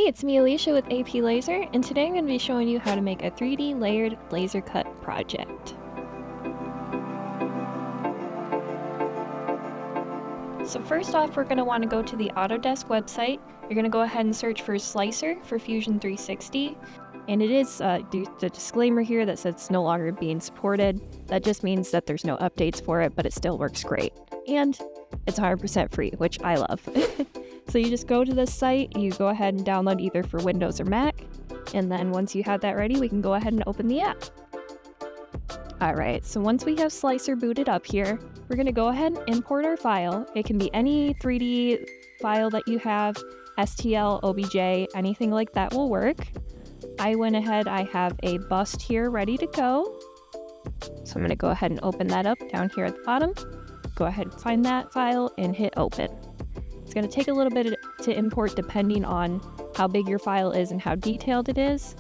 it's me Alicia with AP Lazer, and today I'm going to be showing you how to make a 3D layered laser cut project. So first off, we're going to want to go to the Autodesk website. You're going to go ahead and search for Slicer for Fusion 360, and it is the disclaimer here that says it's no longer being supported. That just means that there's no updates for it, but it still works great. And it's 100% free, which I love. So you just go to this site, you go ahead and download either for Windows or Mac, and then once you have that ready, we can go ahead and open the app. Alright, so once we have Slicer booted up here, we're going to go ahead and import our file. It can be any 3D file that you have, STL, OBJ, anything like that will work. I went ahead, I have a bust here ready to go. So I'm going to go ahead and open that up down here at the bottom. Go ahead and find that file and hit open. It's going to take a little bit to import depending on how big your file is and how detailed it is.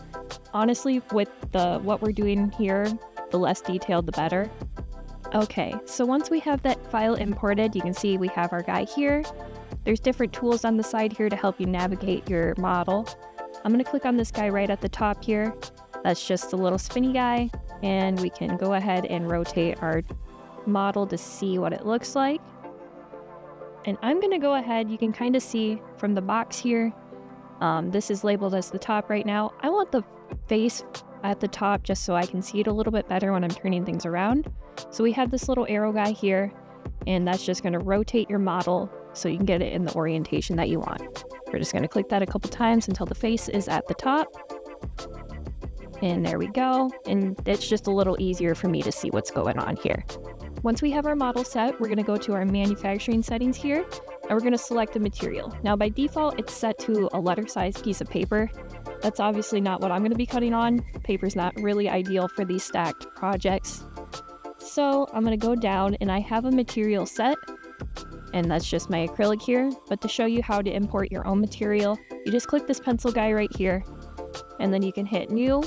Honestly, with what we're doing here, the less detailed the better. Okay, so once we have that file imported, you can see we have our guy here. There's different tools on the side here to help you navigate your model. I'm going to click on this guy right at the top here. That's just a little spinny guy, and we can go ahead and rotate our model to see what it looks like. And I'm going to go ahead, you can kind of see from the box here, this is labeled as the top right now. I want the face at the top just so I can see it a little bit better when I'm turning things around. So we have this little arrow guy here, and that's just going to rotate your model so you can get it in the orientation that you want. We're just going to click that a couple times until the face is at the top. And there we go. And it's just a little easier for me to see what's going on here. Once we have our model set, we're going to go to our manufacturing settings here, and we're going to select the material. Now by default, it's set to a letter-sized piece of paper. That's obviously not what I'm going to be cutting on. Paper's not really ideal for these stacked projects. So I'm going to go down, and I have a material set, and that's just my acrylic here. But to show you how to import your own material, you just click this pencil guy right here, and then you can hit New.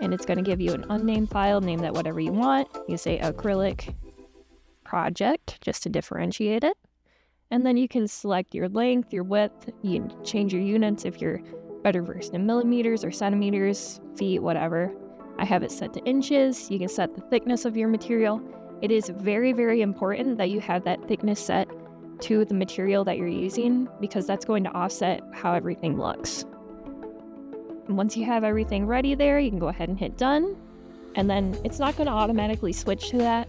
And it's going to give you an unnamed file, name that whatever you want. You say acrylic project just to differentiate it. And then you can select your length, your width. You can change your units if you're better versed in millimeters or centimeters, feet, whatever. I have it set to inches. You can set the thickness of your material. It is very, very important that you have that thickness set to the material that you're using, because that's going to offset how everything looks. And once you have everything ready there, you can go ahead and hit done. And then it's not going to automatically switch to that.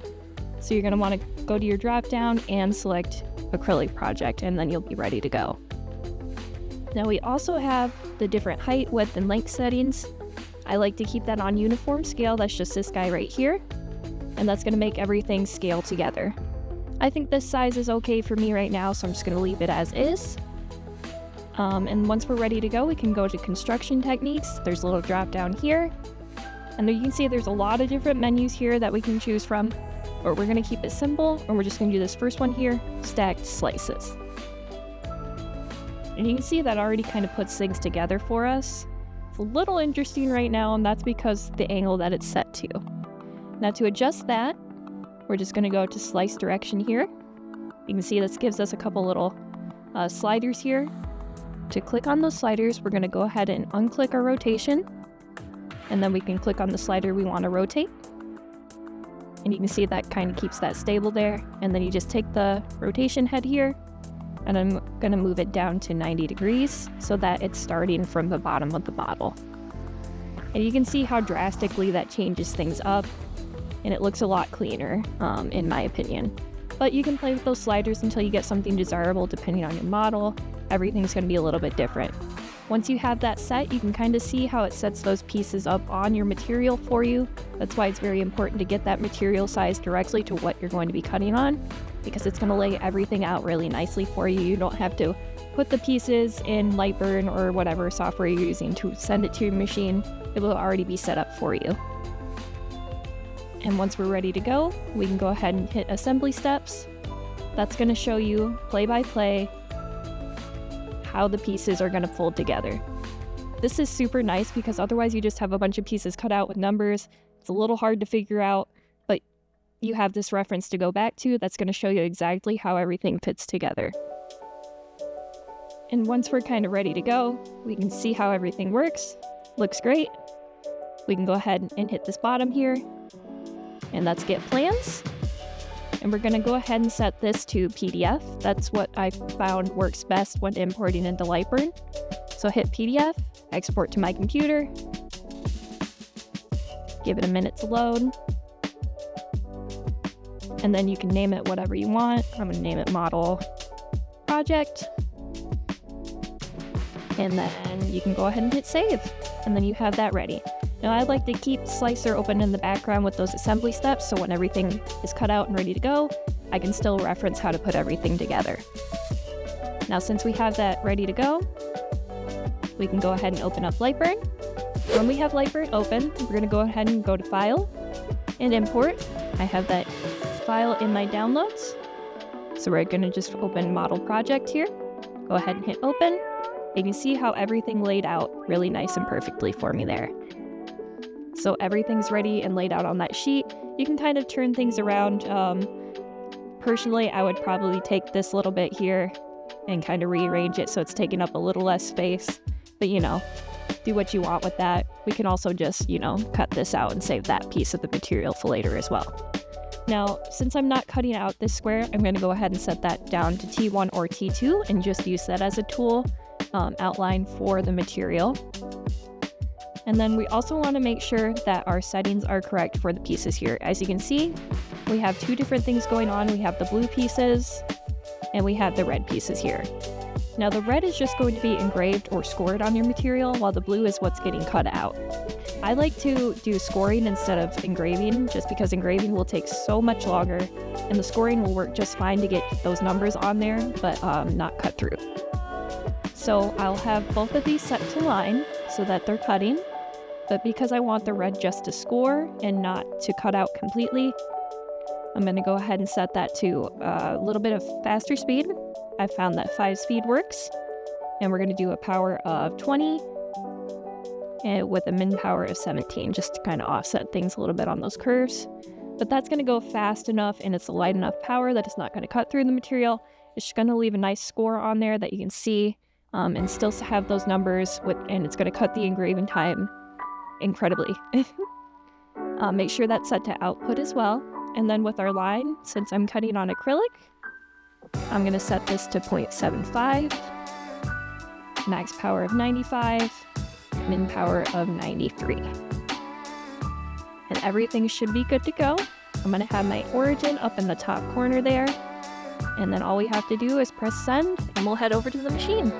So you're going to want to go to your drop down and select acrylic project, and then you'll be ready to go. Now we also have the different height, width, and length settings. I like to keep that on uniform scale. That's just this guy right here. And that's going to make everything scale together. I think this size is okay for me right now, so I'm just going to leave it as is. And once we're ready to go, we can go to construction techniques. There's a little drop down here. And there you can see there's a lot of different menus here that we can choose from. Or we're going to keep it simple, and we're just going to do this first one here, stacked slices. And you can see that already kind of puts things together for us. It's a little interesting right now, and that's because the angle that it's set to. Now to adjust that, we're just going to go to slice direction here. You can see this gives us a couple little sliders here. To click on those sliders, we're going to go ahead and unclick our rotation, and then we can click on the slider we want to rotate. And you can see that kind of keeps that stable there. And then you just take the rotation head here, and I'm going to move it down to 90 degrees so that it's starting from the bottom of the model. And you can see how drastically that changes things up, and it looks a lot cleaner, in my opinion. But you can play with those sliders until you get something desirable depending on your model. Everything's going to be a little bit different. Once you have that set, you can kind of see how it sets those pieces up on your material for you. That's why it's very important to get that material size directly to what you're going to be cutting on, because it's going to lay everything out really nicely for you. You don't have to put the pieces in LightBurn or whatever software you're using to send it to your machine. It will already be set up for you. And once we're ready to go, we can go ahead and hit assembly steps. That's going to show you play by play how the pieces are going to fold together. This is super nice because otherwise you just have a bunch of pieces cut out with numbers. It's a little hard to figure out, but you have this reference to go back to that's going to show you exactly how everything fits together. And once we're kind of ready to go, we can see how everything works. Looks great. We can go ahead and hit this bottom here, and that's Get Plans. And we're gonna go ahead and set this to PDF. That's what I found works best when importing into LightBurn. So hit PDF, export to my computer, give it a minute to load. And then you can name it whatever you want. I'm gonna name it Model Project. And then you can go ahead and hit save. And then you have that ready. Now I like to keep Slicer open in the background with those assembly steps, so when everything is cut out and ready to go, I can still reference how to put everything together. Now since we have that ready to go, we can go ahead and open up LightBurn. When we have LightBurn open, we're going to go ahead and go to File and Import. I have that file in my downloads. So we're going to just open Model Project here. Go ahead and hit Open. You can see how everything laid out really nice and perfectly for me there. So everything's ready and laid out on that sheet. You can kind of turn things around. Personally, I would probably take this little bit here and kind of rearrange it so it's taking up a little less space. But you know, do what you want with that. We can also just, you know, cut this out and save that piece of the material for later as well. Now, since I'm not cutting out this square, I'm going to go ahead and set that down to T1 or T2 and just use that as a tool outline for the material. And then we also want to make sure that our settings are correct for the pieces here. As you can see, we have two different things going on. We have the blue pieces and we have the red pieces here. Now the red is just going to be engraved or scored on your material, while the blue is what's getting cut out. I like to do scoring instead of engraving, just because engraving will take so much longer, and the scoring will work just fine to get those numbers on there, but not cut through. So I'll have both of these set to line so that they're cutting, but because I want the red just to score and not to cut out completely, I'm going to go ahead and set that to a little bit of faster speed. I found that 5 speed works, and we're going to do a power of 20 and with a min power of 17, just to kind of offset things a little bit on those curves. But that's going to go fast enough, and it's a light enough power that it's not going to cut through the material. It's just going to leave a nice score on there that you can see, and still have those numbers, and it's going to cut the engraving time incredibly. Make sure that's set to output as well. And then with our line, since I'm cutting on acrylic, I'm going to set this to 0.75, max power of 95, min power of 93. And everything should be good to go. I'm going to have my origin up in the top corner there. And then all we have to do is press send, and we'll head over to the machine.